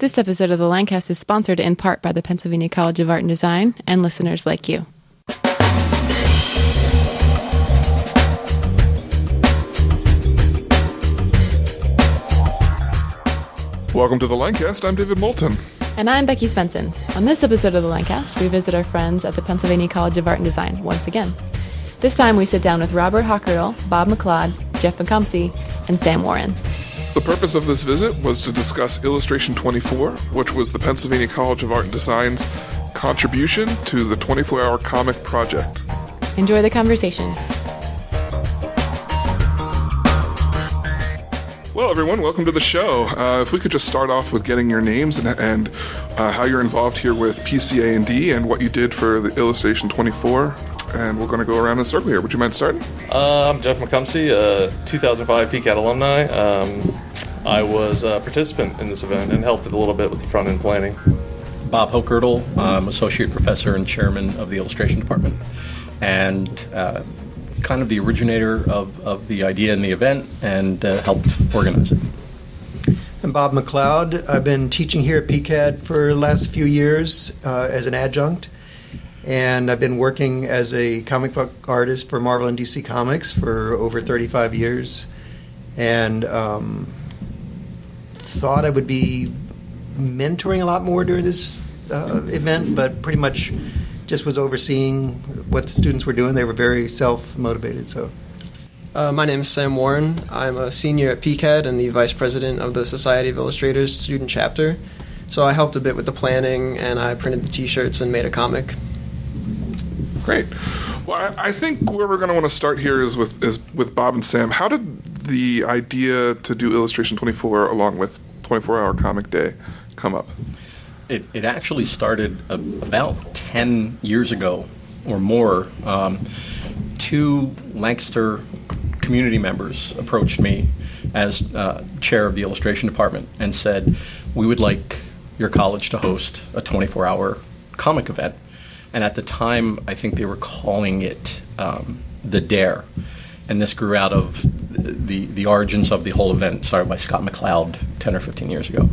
This episode of the Lancast is sponsored in part by the Pennsylvania College of Art and Design and listeners like you. Welcome to the Lancast. I'm David Moulton. And I'm Becky Svensson. On this episode of the Lancast, we visit our friends at the Pennsylvania College of Art and Design once again. This time we sit down with Robert Hochgertel, Bob McLeod, Jeff McComsey, and Sam Warren. The purpose of this visit was to discuss Illustration 24, which was the Pennsylvania College of Art and Design's contribution to the 24-hour comic project. Enjoy the conversation. Well, everyone, welcome to the show. If we could just start off with getting your names and how you're involved here with PCA&D and what you did for the Illustration 24. And we're going to go around in a circle here. Would you mind starting? I'm Jeff McComsey, 2005 PCAD alumni. I was a participant in this event and helped it a little bit with the front-end planning. Bob Hochgertel, I'm Associate Professor and Chairman of the Illustration Department, and kind of the originator of the idea in the event and helped organize it. I'm Bob McLeod. I've been teaching here at PCAD for the last few years as an adjunct. And I've been working as a comic book artist for Marvel and DC Comics for over 35 years. And thought I would be mentoring a lot more during this event, but pretty much just was overseeing what the students were doing. They were very self-motivated. So, my name is Sam Warren. I'm a senior at PCAD and the vice president of the Society of Illustrators student chapter. So I helped a bit with the planning, and I printed the T-shirts and made a comic. Great. Well, I think where we're going to want to start here is with Bob and Sam. How did the idea to do Illustration 24 along with 24-Hour Comic Day come up? It actually started about 10 years ago or more. Two Lancaster community members approached me as chair of the illustration department and said, we would like your college to host a 24-hour comic event. And at the time, I think they were calling it the Dare. And this grew out of the origins of the whole event, started by Scott McLeod 10 or 15 years ago.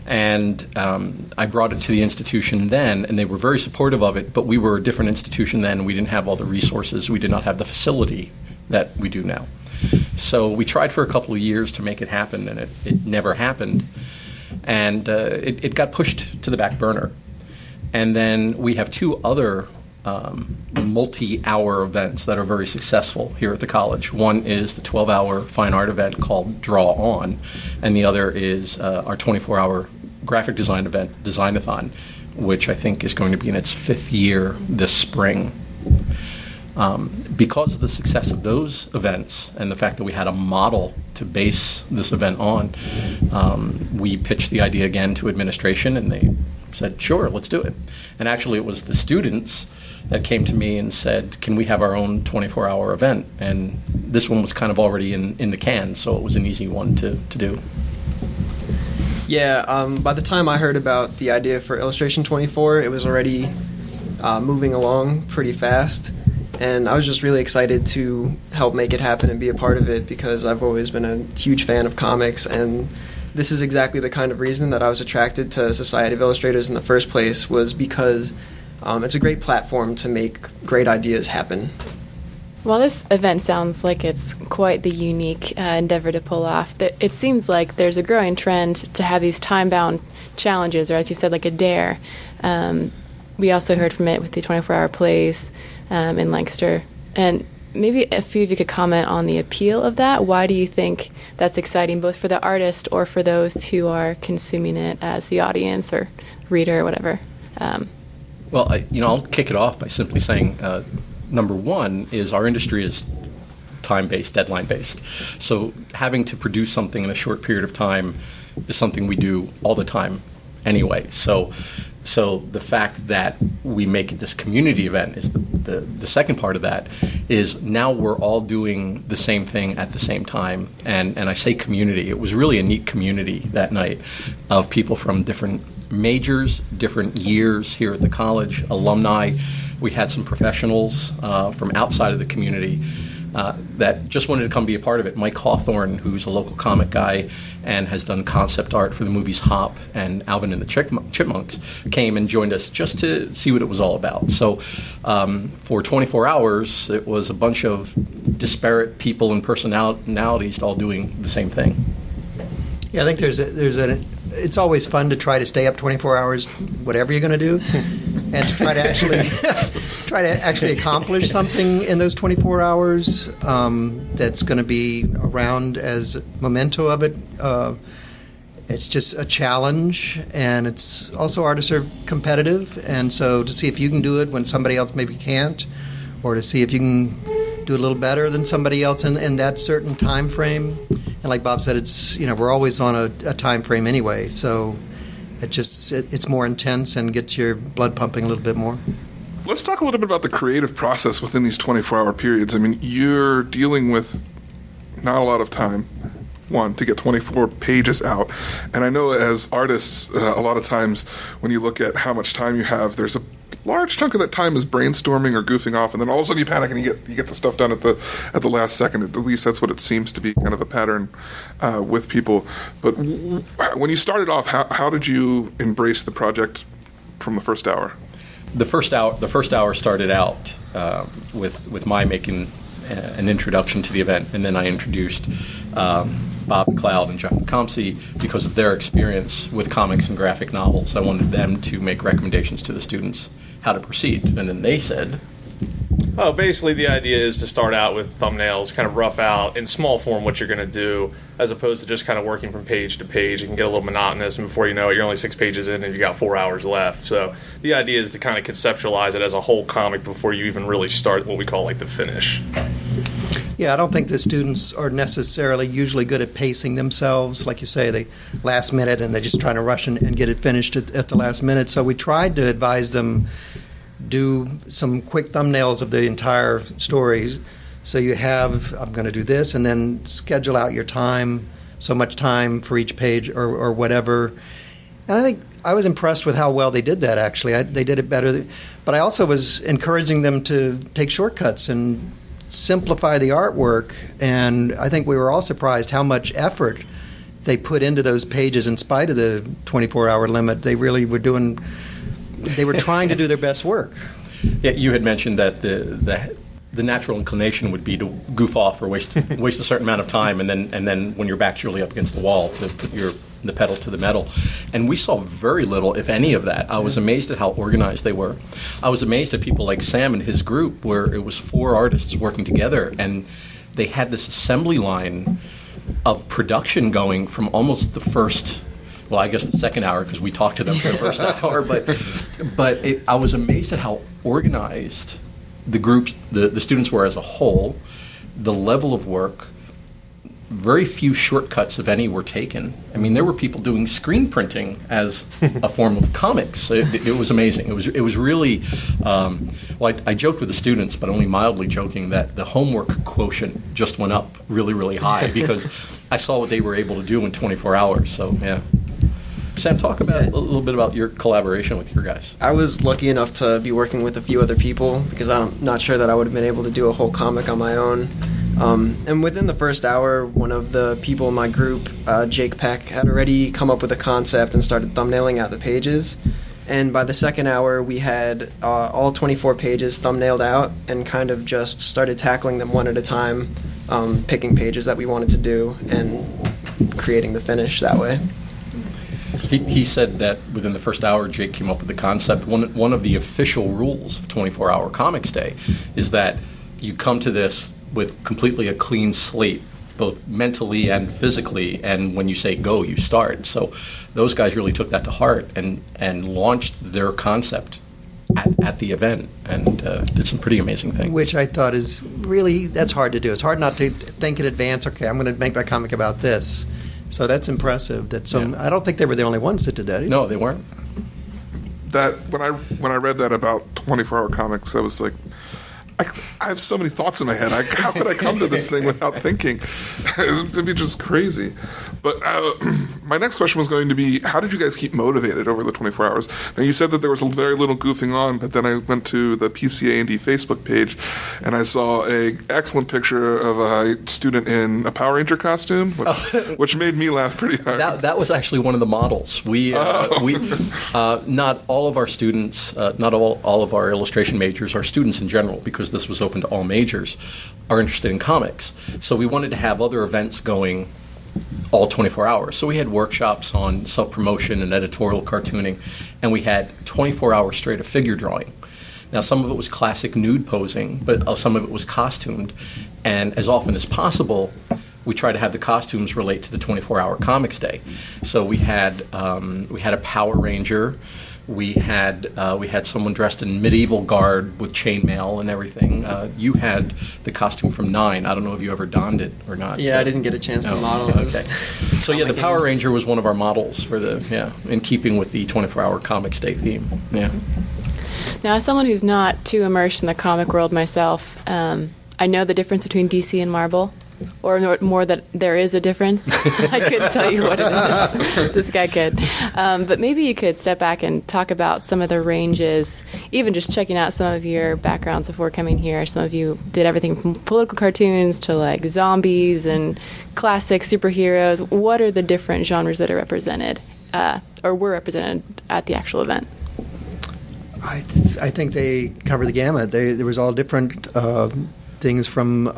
And I brought it to the institution then, and they were very supportive of it, but we were a different institution then. We didn't have all the resources. We did not have the facility that we do now. So we tried for a couple of years to make it happen, and it never happened. And it got pushed to the back burner. And then we have two other multi-hour events that are very successful here at the college. One is the 12-hour fine art event called Draw On, and the other is our 24-hour graphic design event, Designathon, which I think is going to be in its fifth year this spring. Because of the success of those events and the fact that we had a model to base this event on, we pitched the idea again to administration, and they said, sure, let's do it. And actually it was the students that came to me and said, can we have our own 24-hour event? And this one was kind of already in the can, so it was an easy one to do. Yeah, by the time I heard about the idea for Illustration 24, it was already moving along pretty fast. And I was just really excited to help make it happen and be a part of it because I've always been a huge fan of comics, and this is exactly the kind of reason that I was attracted to Society of Illustrators in the first place, was because it's a great platform to make great ideas happen. While this event sounds like it's quite the unique endeavor to pull off, it seems like there's a growing trend to have these time-bound challenges, or as you said, like a dare. We also heard from it with the 24-hour plays in Lancaster. And maybe a few of you could comment on the appeal of that. Why do you think that's exciting, both for the artist or for those who are consuming it as the audience or reader or whatever? Well, I'll kick it off by simply saying, number one is our industry is time-based, deadline-based. So having to produce something in a short period of time is something we do all the time anyway. So the fact that we make it this community event is the second part of that, is now we're all doing the same thing at the same time. And I say community. It was really a neat community that night of people from different majors, different years here at the college, alumni. We had some professionals from outside of the community that just wanted to come be a part of it. Mike Hawthorne, who's a local comic guy and has done concept art for the movies Hop and Alvin and the Chipmunks, came and joined us just to see what it was all about. So for 24 hours, it was a bunch of disparate people and personalities all doing the same thing. Yeah, I think it's always fun to try to stay up 24 hours, whatever you're going to do, and to try to actually accomplish something in those 24 hours that's going to be around as a memento of it. It's just a challenge, and it's also artists are competitive, and so to see if you can do it when somebody else maybe can't, or to see if you can do a little better than somebody else in that certain time frame. And like Bob said, it's we're always on a time frame anyway, so it's more intense and gets your blood pumping a little bit more. Let's talk a little bit about the creative process within these 24-hour periods. I mean, you're dealing with not a lot of time, to get 24 pages out. And I know as artists, a lot of times when you look at how much time you have, there's a large chunk of that time is brainstorming or goofing off, and then all of a sudden you panic and you get the stuff done at the last second. At least that's what it seems to be, kind of a pattern with people. But when you started off, how did you embrace the project from the first hour? The first hour started out with my making an introduction to the event, and then I introduced Bob McLeod and Jeff McComsey because of their experience with comics and graphic novels. I wanted them to make recommendations to the students how to proceed, and then they said, Oh, basically the idea is to start out with thumbnails, kind of rough out in small form what you're going to do, as opposed to just kind of working from page to page. It can get a little monotonous, and before you know it, you're only 6 pages in and you got 4 hours left. So the idea is to kind of conceptualize it as a whole comic before you even really start what we call like the finish. Yeah, I don't think the students are necessarily usually good at pacing themselves. Like you say, they last minute and they're just trying to rush and get it finished at the last minute. So we tried to advise them do some quick thumbnails of the entire stories. So you have, I'm going to do this, and then schedule out your time, so much time for each page or whatever. And I think I was impressed with how well they did that, actually. They did it better. But I also was encouraging them to take shortcuts and simplify the artwork. And I think we were all surprised how much effort they put into those pages in spite of the 24-hour limit. They really were doing... They were trying to do their best work. Yeah, you had mentioned that the natural inclination would be to goof off or waste a certain amount of time, and then when your back's really up against the wall, to put the pedal to the metal. And we saw very little, if any, of that. I was amazed at how organized they were. I was amazed at people like Sam and his group, where it was 4 artists working together, and they had this assembly line of production going from almost the first. Well, I guess the second hour, because we talked to them for the first hour, but I was amazed at how organized the groups, the students were as a whole, the level of work. Very few shortcuts, if any, were taken. I mean, there were people doing screen printing as a form of comics. It was amazing. It was really, I joked with the students, but only mildly joking, that the homework quotient just went up really, really high because I saw what they were able to do in 24 hours. So, yeah. Sam, talk about a little bit about your collaboration with your guys. I was lucky enough to be working with a few other people because I'm not sure that I would have been able to do a whole comic on my own. And within the first hour, one of the people in my group, Jake Peck, had already come up with a concept and started thumbnailing out the pages. And by the second hour, we had all 24 pages thumbnailed out and kind of just started tackling them one at a time, picking pages that we wanted to do and creating the finish that way. He said that within the first hour, Jake came up with the concept. One of the official rules of 24-hour Comics Day is that you come to this with completely a clean slate, both mentally and physically, and when you say go, you start. So those guys really took that to heart and launched their concept at the event and did some pretty amazing things. Which I thought is really, that's hard to do. It's hard not to think in advance, okay, I'm going to make my comic about this. So that's impressive. I don't think they were the only ones that did that either. No, they weren't. That when I read that about 24-hour comics, I was like, I have so many thoughts in my head. How could I come to this thing without thinking? It'd be just crazy. But my next question was going to be, how did you guys keep motivated over the 24 hours? Now, you said that there was very little goofing on, but then I went to the PCA&D Facebook page, and I saw an excellent picture of a student in a Power Ranger costume, which made me laugh pretty hard. That was actually one of the models. Not all of our students, not all of our illustration majors, our students in general, because this was open to all majors, are interested in comics. So we wanted to have other events going all 24 hours. So we had workshops on self-promotion and editorial cartooning, and we had 24 hours straight of figure drawing. Now, some of it was classic nude posing, but some of it was costumed. And as often as possible, we try to have the costumes relate to the 24-hour comics day. So we had a Power Ranger. We had someone dressed in medieval garb with chainmail and everything. You had the costume from 9. I don't know if you ever donned it or not. Yeah, I didn't get a chance to model it. Okay. So yeah, the Power Ranger was one of our models for in keeping with the 24-hour comics day theme. Yeah. Now, as someone who's not too immersed in the comic world myself, I know the difference between DC and Marvel. Or more that there is a difference. I couldn't tell you what it is. This guy could. But maybe you could step back and talk about some of the ranges, even just checking out some of your backgrounds before coming here. Some of you did everything from political cartoons to like zombies and classic superheroes. What are the different genres that are represented or were represented at the actual event? I think they cover the gamut. There was all different things from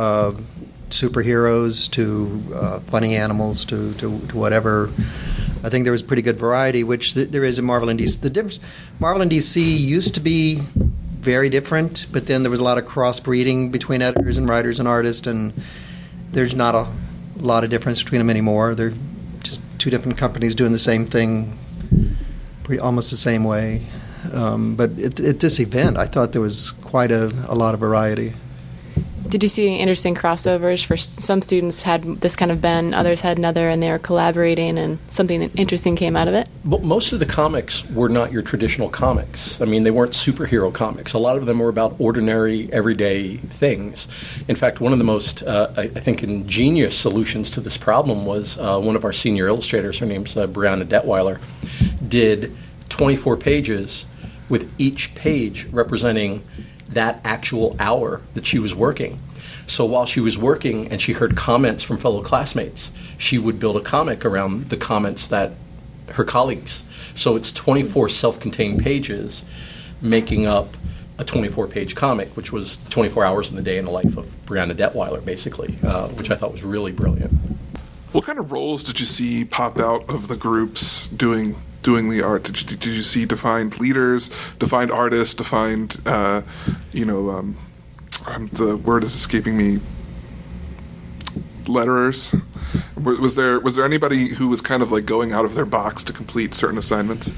superheroes to funny animals to whatever. I think there was pretty good variety, which there is in Marvel and DC. The difference, Marvel and DC used to be very different, but then there was a lot of crossbreeding between editors and writers and artists, and there's not a lot of difference between them anymore. They're just two different companies doing the same thing, almost the same way. But at this event, I thought there was quite a lot of variety. Did you see any interesting crossovers? For some students had this kind of bend, others had another, and they were collaborating, and something interesting came out of it? But most of the comics were not your traditional comics. I mean, they weren't superhero comics. A lot of them were about ordinary, everyday things. In fact, one of the most, I think, ingenious solutions to this problem was one of our senior illustrators, her name's Brianna Detweiler, did 24 pages with each page representing that actual hour that she was working. So while she was working and she heard comments from fellow classmates, she would build a comic around the comments that her colleagues. So it's 24 self-contained pages making up a 24-page comic, which was 24 hours in the day in the life of Brianna Detweiler, basically, which I thought was really brilliant. What kind of roles did you see pop out of the groups doing the art? Did you see defined leaders, defined artists, defined, the word is escaping me, letterers? Was there anybody who was kind of like going out of their box to complete certain assignments?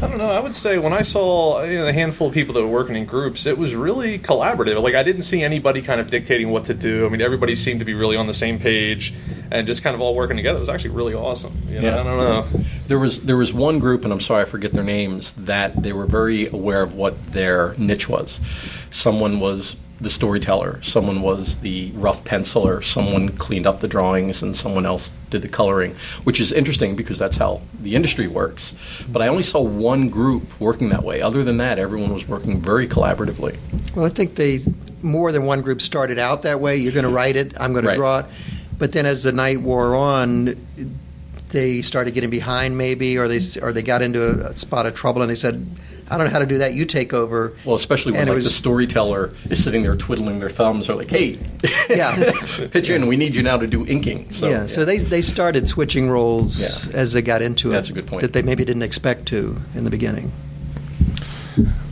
I don't know. I would say when I saw a handful of people that were working in groups, it was really collaborative. Like, I didn't see anybody kind of dictating what to do. I mean, everybody seemed to be really on the same page and just kind of all working together. It was actually really awesome. Yeah. I don't know. There was one group, and I'm sorry I forget their names, that they were very aware of what their niche was. Someone was the storyteller, someone was the rough penciler, someone cleaned up the drawings, and someone else did the coloring, which is interesting because that's how the industry works. But I only saw one group working that way. Other than that, everyone was working very collaboratively. Well, I think more than one group started out that way. You're going to write it, I'm going to draw it. But then as the night wore on, they started getting behind maybe, or they got into a spot of trouble and they said, I don't know how to do that, you take over. Well, especially when the storyteller is sitting there twiddling their thumbs, or like, hey, pitch in, we need you now to do inking. So, so they started switching roles as they got into it. That's a good point. That they maybe didn't expect to in the beginning.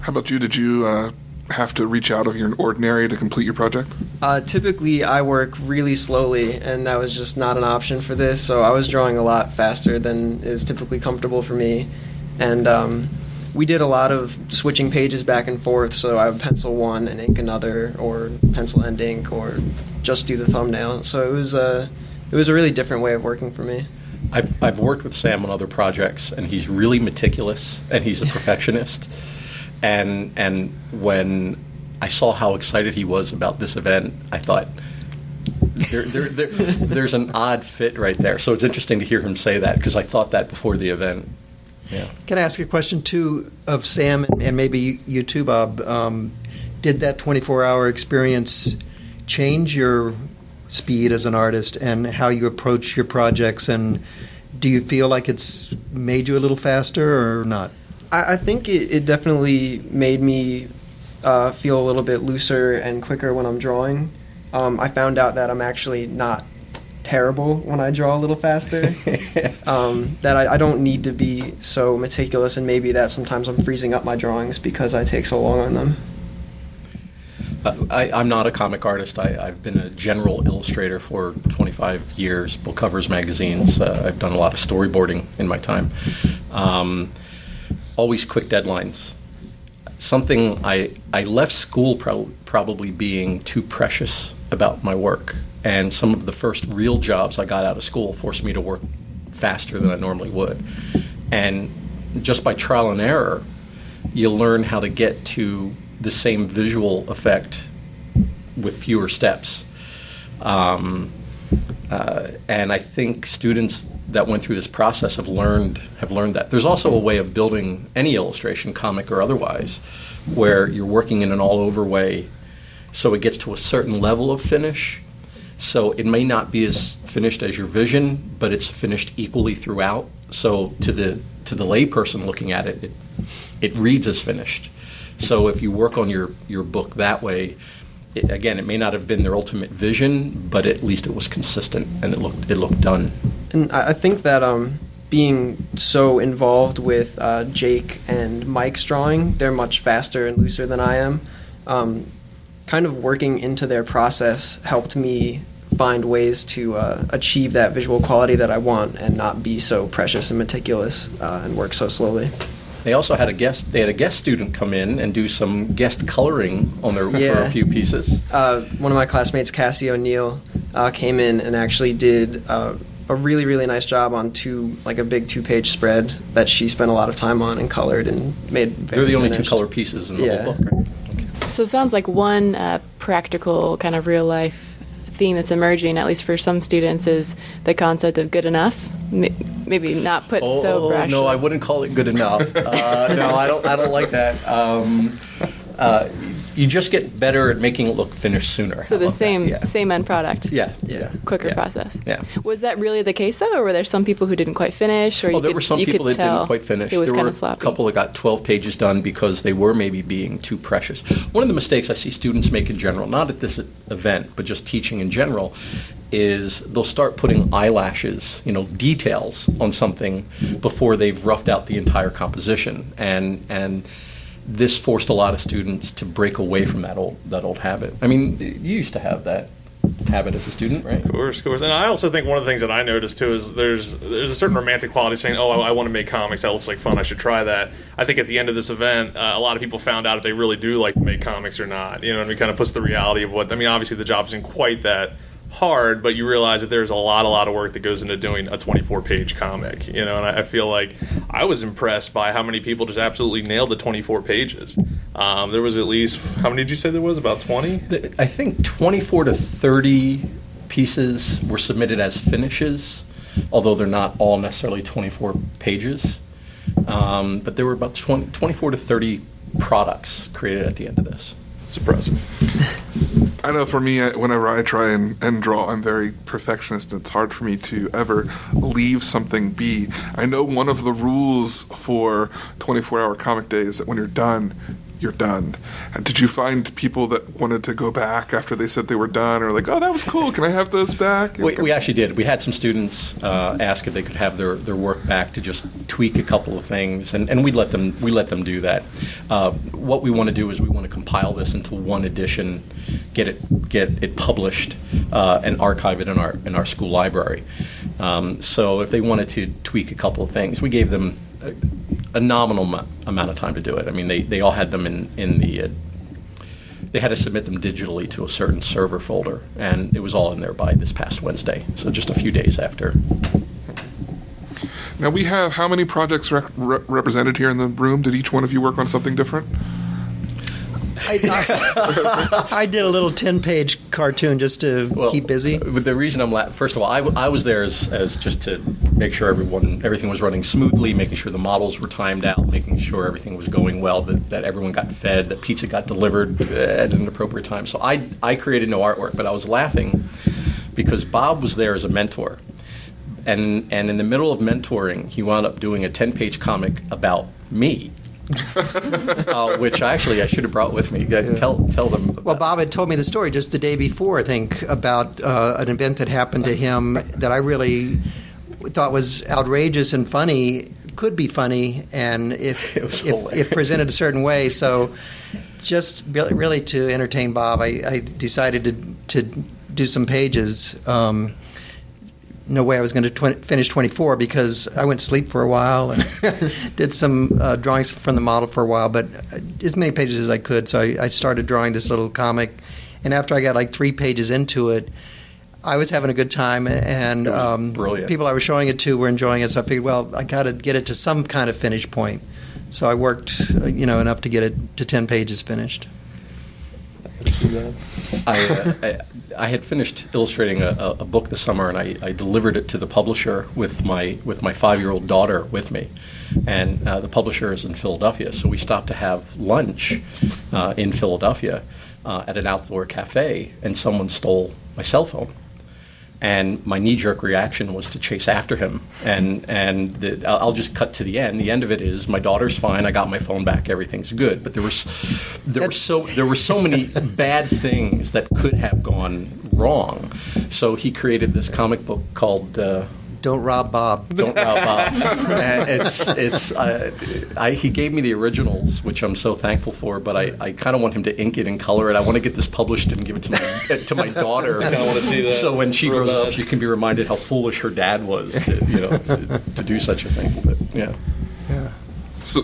How about you? Did you have to reach out of your ordinary to complete your project? Typically, I work really slowly, and that was just not an option for this, so I was drawing a lot faster than is typically comfortable for me. And we did a lot of switching pages back and forth, so I would pencil one and ink another, or pencil and ink, or just do the thumbnail. So it was a really different way of working for me. I've worked with Sam on other projects, and he's really meticulous, and he's a perfectionist. And when I saw how excited he was about this event, I thought, there's an odd fit right there. So it's interesting to hear him say that, because I thought that before the event. Yeah. Can I ask a question, too, of Sam and maybe you too, Bob? Did that 24-hour experience change your speed as an artist and how you approach your projects? And do you feel like it's made you a little faster or not? I think it definitely made me feel a little bit looser and quicker when I'm drawing. I found out that I'm actually not terrible when I draw a little faster. That I don't need to be so meticulous, and maybe that sometimes I'm freezing up my drawings because I take so long on them. I'm not a comic artist. I've been a general illustrator for 25 years, book covers, magazines. I've done a lot of storyboarding in my time. Always quick deadlines. Something I left school probably being too precious about my work. And some of the first real jobs I got out of school forced me to work faster than I normally would. And just by trial and error, you learn how to get to the same visual effect with fewer steps. And I think students that went through this process have learned that. There's also a way of building any illustration, comic or otherwise, where you're working in an all-over way, so it gets to a certain level of finish. So it may not be as finished as your vision, but it's finished equally throughout. So to the layperson looking at it, it reads as finished. So if you work on your book that way, it may not have been their ultimate vision, but at least it was consistent and it looked done. And I think that being so involved with Jake and Mike's drawing, they're much faster and looser than I am. Kind of working into their process helped me find ways to achieve that visual quality that I want and not be so precious and meticulous and work so slowly. They also had a guest student come in and do some guest coloring on for a few pieces. One of my classmates, Cassie O'Neill, came in and actually did a really, really nice job on a big 2-page spread that she spent a lot of time on and colored and made very They're the only finished. 2 color pieces in the whole book, right? Okay. So it sounds like one practical kind of real life theme that's emerging, at least for some students, is the concept of good enough. Maybe not put so brash. No, I wouldn't call it good enough. No, I don't like that. You just get better at making it look finished sooner. So the same end product. Yeah. Quicker process. Yeah. Was that really the case though, or were there some people who didn't quite finish? Or there were some people that didn't quite finish. It was there were kind of sloppy. a couple that got 12 pages done because they were maybe being too precious. One of the mistakes I see students make in general, not at this event, but just teaching in general, is they'll start putting eyelashes, details on something before they've roughed out the entire composition. And this forced a lot of students to break away from that old habit. I mean, you used to have that habit as a student, right? Of course. And I also think one of the things that I noticed too is there's a certain romantic quality saying, oh, I want to make comics, that looks like fun, I should try that. I think at the end of this event, a lot of people found out if they really do like to make comics or not. And it kind of puts the reality of obviously the job isn't quite that hard, but you realize that there's a lot of work that goes into doing a 24-page comic, and I feel like I was impressed by how many people just absolutely nailed the 24 pages. There was at least, how many did you say there was, about 20? I think 24 to 30 pieces were submitted as finishes, although they're not all necessarily 24 pages, but there were about 24 to 30 products created at the end of this. It's impressive. I know for me, whenever I try and draw, I'm very perfectionist, and it's hard for me to ever leave something be. I know one of the rules for 24-hour comic day is that when you're done, you're done. And did you find people that wanted to go back after they said they were done, or like, oh, that was cool, can I have those back? We actually did. We had some students ask if they could have their work back to just tweak a couple of things, and we let them do that. What we want to do is we want to compile this into one edition, get it published, and archive it in our school library. So if they wanted to tweak a couple of things, we gave them a nominal amount of time to do it. I mean, they all had them in the. They had to submit them digitally to a certain server folder, and it was all in there by this past Wednesday. So just a few days after. Now we have how many projects represented here in the room? Did each one of you work on something different? I did a little 10-page cartoon just to keep busy. The reason first of all, I was there as just to make sure everything was running smoothly, making sure the models were timed out, making sure everything was going well, that everyone got fed, that pizza got delivered at an appropriate time. So I created no artwork, but I was laughing because Bob was there as a mentor. And in the middle of mentoring, he wound up doing a 10-page comic about me. Which I should have brought with me. Tell them about. Well, Bob had told me the story just the day before, I think, about an event that happened to him that I really thought was outrageous and funny, could be funny, and if presented a certain way. So just really to entertain Bob, I decided to do some pages. No way I was going to finish 24 because I went to sleep for a while and did some drawings from the model for a while, but as many pages as I could. So I started drawing this little comic, and after I got like 3 pages into it, I was having a good time, and people I was showing it to were enjoying it. So I figured, well, I got to get it to some kind of finish point. So I worked, enough to get it to 10 pages finished. I had finished illustrating a book this summer, and I delivered it to the publisher with my 5-year-old daughter with me, and the publisher is in Philadelphia, so we stopped to have lunch in Philadelphia at an outdoor cafe, and someone stole my cell phone. And my knee-jerk reaction was to chase after him. I'll just cut to the end. The end of it is my daughter's fine. I got my phone back. Everything's good. But there were so many bad things that could have gone wrong. So he created this comic book called Don't Rob Bob. Don't Rob Bob. And he gave me the originals, which I'm so thankful for, but I kind of want him to ink it and color it. I want to get this published and give it to my daughter. I kind of want to see that. So when she grows up, she can be reminded how foolish her dad was to do such a thing. But yeah. So,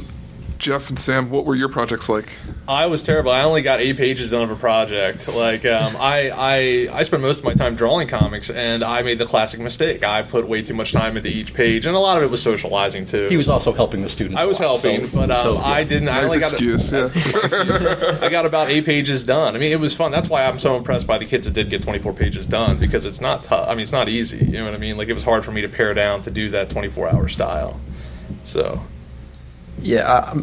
Jeff and Sam, what were your projects like? I was terrible. I only got 8 pages done of a project. I spent most of my time drawing comics, and I made the classic mistake. I put way too much time into each page, and a lot of it was socializing too. He was also helping the students. I was helping, but I didn't. Nice I only excuse. I got about 8 pages done. I mean, it was fun. That's why I'm so impressed by the kids that did get 24 pages done, because it's not tough. I mean, it's not easy. You know what I mean? Like, it was hard for me to pare down to do that 24-hour style. So. Yeah,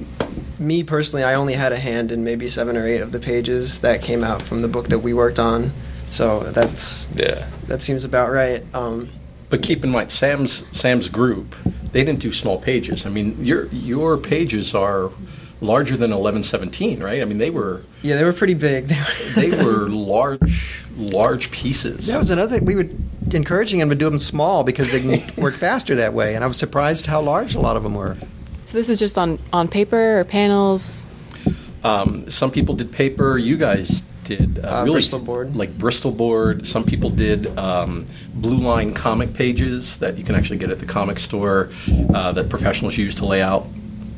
me personally, I only had a hand in maybe 7 or 8 of the pages that came out from the book that we worked on. So that seems about right. But keep in mind, Sam's group, they didn't do small pages. I mean, your pages are larger than 1117, right? I mean, they were pretty big. They were large pieces. That was another thing. We were encouraging them to do them small because they can work faster that way, and I was surprised how large a lot of them were. So this is just on paper or panels? Some people did paper. You guys did Bristol board. Like Bristol board. Some people did blue line comic pages that you can actually get at the comic store that professionals use to lay out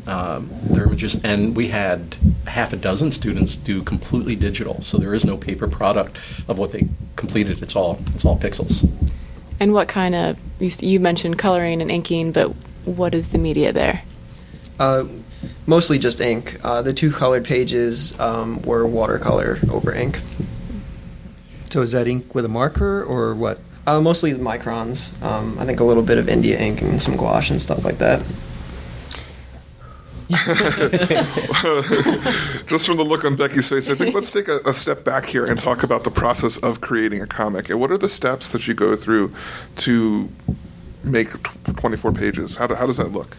their images. And we had half a dozen students do completely digital. So there is no paper product of what they completed. It's all pixels. And what kind of, you mentioned coloring and inking, but what is the media there? Mostly just ink. The 2 colored pages were watercolor over ink. So is that ink with a marker or what? Mostly the microns. I think a little bit of India ink and some gouache and stuff like that. Just from the look on Becky's face, I think let's take a step back here and talk about the process of creating a comic. And what are the steps that you go through to make 24 pages? How does that look?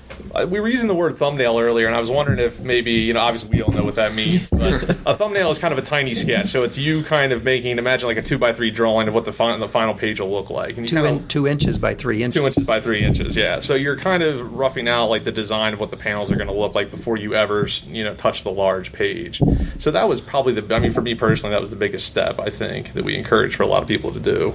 We were using the word thumbnail earlier, and I was wondering if maybe, obviously we all know what that means, but a thumbnail is kind of a tiny sketch. So it's you kind of imagine like a 2x3 drawing of what the final page will look like. And 2 inches by 3 inches. 2 inches by 3 inches, yeah. So you're kind of roughing out like the design of what the panels are going to look like before you ever, touch the large page. So that was probably for me personally, that was the biggest step, I think, that we encourage for a lot of people to do.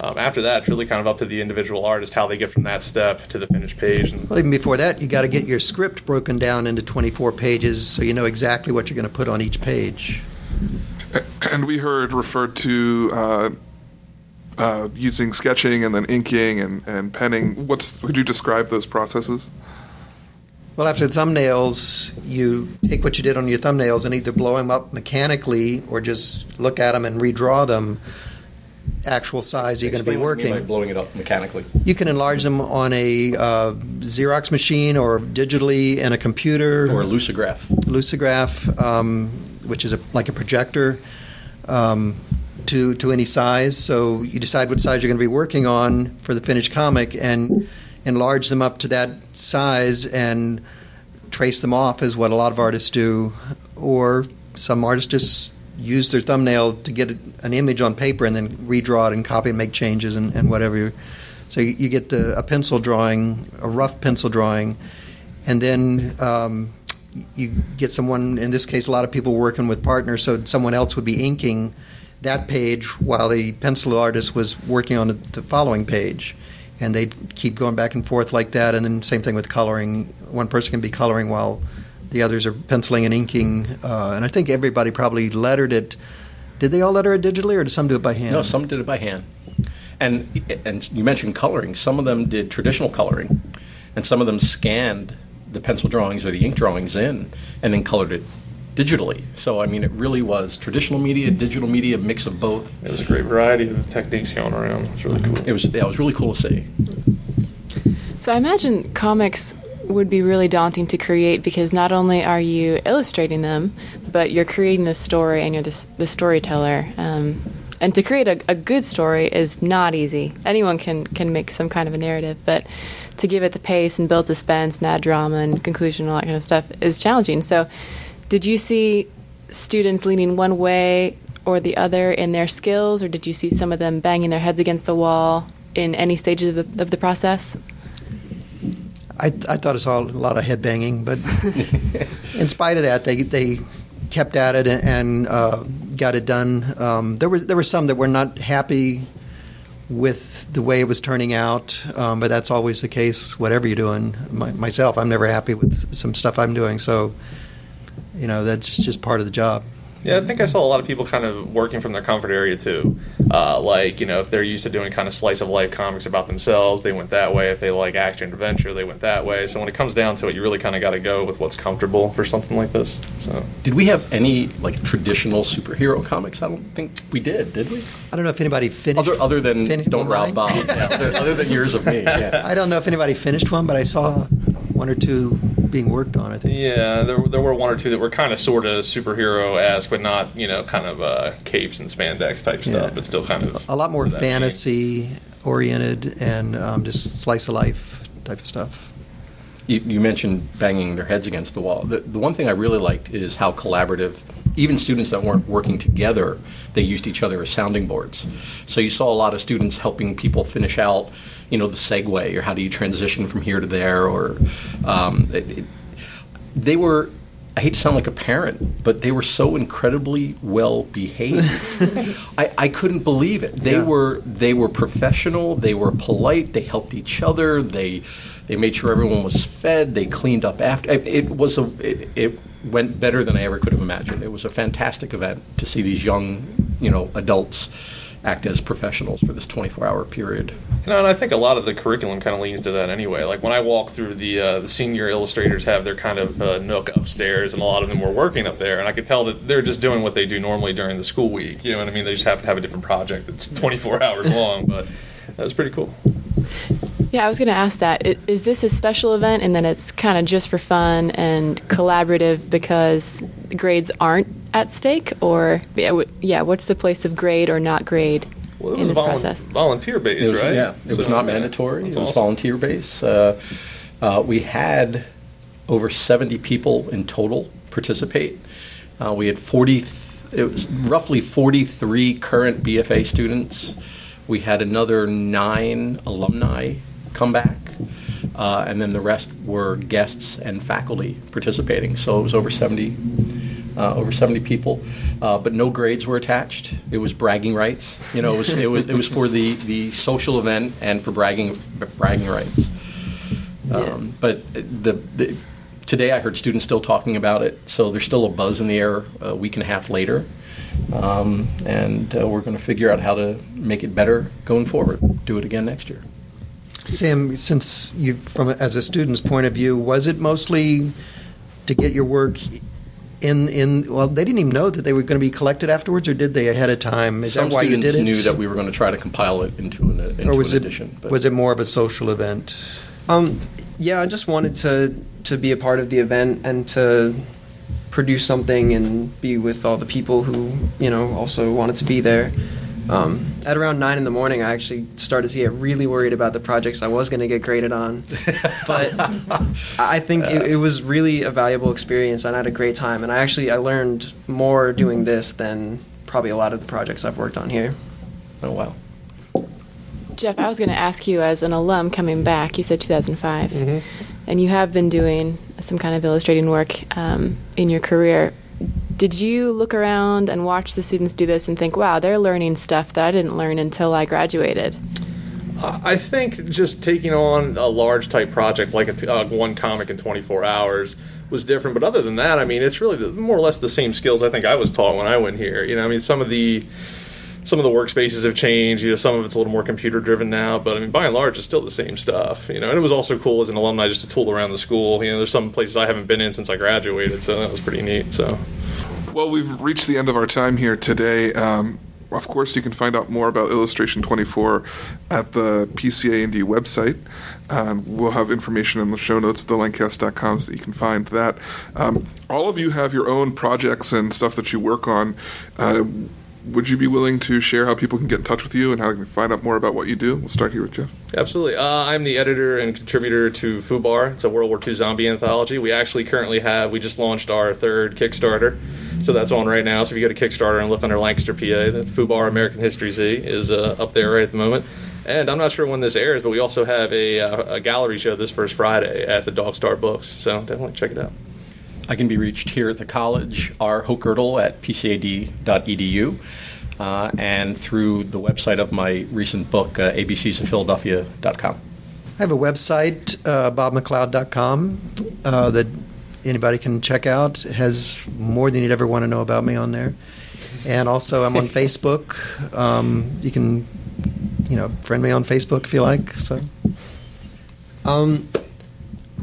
After that, it's really kind of up to the individual artist how they get from that step to the finished page. Well, even before that, you got to get your script broken down into 24 pages so you know exactly what you're going to put on each page. And we heard referred to using sketching and then inking and penning. Could you describe those processes? Well, after the thumbnails, you take what you did on your thumbnails and either blow them up mechanically or just look at them and redraw them actual size you're going to be Explain what you mean working. by blowing it up mechanically. You can enlarge them on a Xerox machine or digitally in a computer. Or a Lucograph. Which is like a projector, to any size. So you decide what size you're going to be working on for the finished comic and enlarge them up to that size and trace them off, is what a lot of artists do. Or some artists just use their thumbnail to get an image on paper and then redraw it and copy and make changes and whatever. So you get a pencil drawing, a rough pencil drawing, and then you get someone, in this case a lot of people working with partners, so someone else would be inking that page while the pencil artist was working on the following page. And they keep going back and forth like that, and then same thing with coloring. One person can be coloring while the others are penciling and inking. And I think everybody probably lettered it. Did they all letter it digitally, or did some do it by hand? No, some did it by hand. And you mentioned coloring. Some of them did traditional coloring, and some of them scanned the pencil drawings or the ink drawings in and then colored it digitally. So, I mean, it really was traditional media, digital media, mix of both. It was a great variety of techniques going around. It was really cool. It was really cool to see. So I imagine comics would be really daunting to create because not only are you illustrating them, but you're creating the story and you're the storyteller. And to create a good story is not easy. Anyone can make some kind of a narrative, but to give it the pace and build suspense and add drama and conclusion and all that kind of stuff is challenging. So did you see students leaning one way or the other in their skills, or did you see some of them banging their heads against the wall in any stages of the process? I thought I saw a lot of head banging, but in spite of that, they kept at it and got it done. There were some that were not happy with the way it was turning out, but that's always the case, whatever you're doing. Myself, I'm never happy with some stuff I'm doing, so that's just part of the job. Yeah, I think I saw a lot of people kind of working from their comfort area too. If they're used to doing kind of slice of life comics about themselves, they went that way. If they like action adventure, they went that way. So when it comes down to it, you really kind of got to go with what's comfortable for something like this. So did we have any traditional superhero comics? I don't think we did we? I don't know if anybody finished. Other than Don't Rob Bob. Yeah, other than yours of me. Yeah. I don't know if anybody finished one, but I saw one or two being worked on, I think. Yeah, there were one or two that were kind of sort of superhero-esque, but not, kind of capes and spandex type stuff, but still kind of... A lot more fantasy-oriented and just slice-of-life type of stuff. You mentioned banging their heads against the wall. The one thing I really liked is how collaborative, even students that weren't working together, they used each other as sounding boards. So you saw a lot of students helping people finish out, the segue, or how do you transition from here to there, or they were, I hate to sound like a parent, but they were so incredibly well behaved. I couldn't believe it. They were professional, they were polite, they helped each other, they made sure everyone was fed, they cleaned up after. It went better than I ever could have imagined. It was a fantastic event to see these young, adults act as professionals for this 24-hour period. And I think a lot of the curriculum kind of leans to that anyway. Like when I walk through the senior illustrators have their kind of nook upstairs, and a lot of them were working up there, and I could tell that they're just doing what they do normally during the school week. You know what I mean? They just happen to have a different project that's 24 hours long, but that was pretty cool. Yeah, I was going to ask that. Is this a special event and then it's kind of just for fun and collaborative because grades aren't at stake? Or, what's the place of grade or not grade in this process? Volunteer-based, right? Yeah, it was not mandatory. It was volunteer-based. We had over 70 people in total participate. We had it was roughly 43 current BFA students. We had another 9 alumni come back, and then the rest were guests and faculty participating. So it was over 70 people, but no grades were attached. It was bragging rights. It was for the social event and for bragging rights. But today I heard students still talking about it, so there's still a buzz in the air a week and a half later. And we're going to figure out how to make it better going forward. Do it again next year. Sam, since you, from as a student's point of view, was it mostly to get your work in? Well, they didn't even know that they were going to be collected afterwards, or did they ahead of time? Is Some that why you students did it? knew that we were going to try to compile it into an edition. But Was it more of a social event? Yeah, I just wanted to be a part of the event and to produce something and be with all the people who, also wanted to be there. At around 9 in the morning, I actually started to get really worried about the projects I was going to get graded on. But I think it was really a valuable experience, and I had a great time. And I learned more doing this than probably a lot of the projects I've worked on here. Oh, wow. Jeff, I was going to ask you, as an alum coming back, you said 2005, and you have been doing some kind of illustrating work in your career. Did you look around and watch the students do this and think, wow, they're learning stuff that I didn't learn until I graduated? I think just taking on a large type project like one comic in 24 hours was different. But other than that, I mean, it's really more or less the same skills I think I was taught when I went here. I mean, some of the workspaces have changed. Some of it's a little more computer driven now, but I mean, by and large, it's still the same stuff. And it was also cool as an alumni just to tool around the school. There's some places I haven't been in since I graduated, so that was pretty neat. So, Well, we've reached the end of our time here today. Of course, you can find out more about Illustration 24 at the PCA&D website. We'll have information in the show notes at thelancast.com so you can find that. All of you have your own projects and stuff that you work on. Would you be willing to share how people can get in touch with you and how they can find out more about what you do? We'll start here with Jeff. Absolutely. I'm the editor and contributor to FUBAR. It's a World War II zombie anthology. We actually we just launched our third Kickstarter, so that's on right now. So if you go to Kickstarter and look under Lancaster, PA, the FUBAR American History Z is up there right at the moment. And I'm not sure when this airs, but we also have a gallery show this first Friday at the Dog Star Books, so definitely check it out. I can be reached here at the college, Hochgertel at pcad.edu, and through the website of my recent book, abcsofphiladelphia.com. I have a website, bobmcleod.com, that anybody can check out. It has more than you'd ever want to know about me on there. And also, I'm on Facebook. You can, friend me on Facebook if you like. So.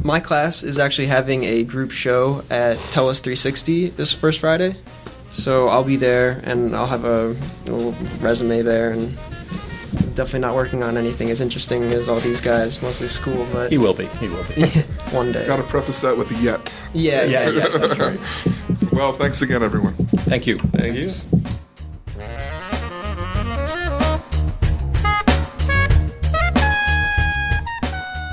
My class is actually having a group show at TELUS 360 this first Friday. So I'll be there, and I'll have a little resume there, and definitely not working on anything as interesting as all these guys, mostly school, but... He will be. One day. Got to preface that with yet. Yeah, that's right. Well, thanks again, everyone. Thank you. Thank you.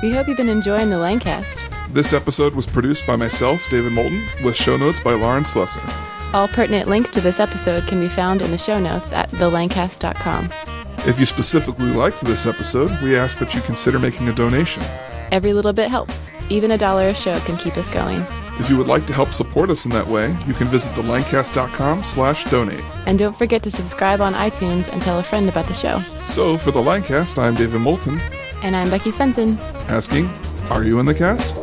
We hope you've been enjoying the Lancast. This episode was produced by myself, David Moulton, with show notes by Lauren Slusser. All pertinent links to this episode can be found in the show notes at thelancast.com. If you specifically liked this episode, we ask that you consider making a donation. Every little bit helps. Even $1 a show can keep us going. If you would like to help support us in that way, you can visit thelancast.com/donate. And don't forget to subscribe on iTunes and tell a friend about the show. So, for the Lancast, I'm David Moulton. And I'm Becky Svensson. Asking, are you in the cast?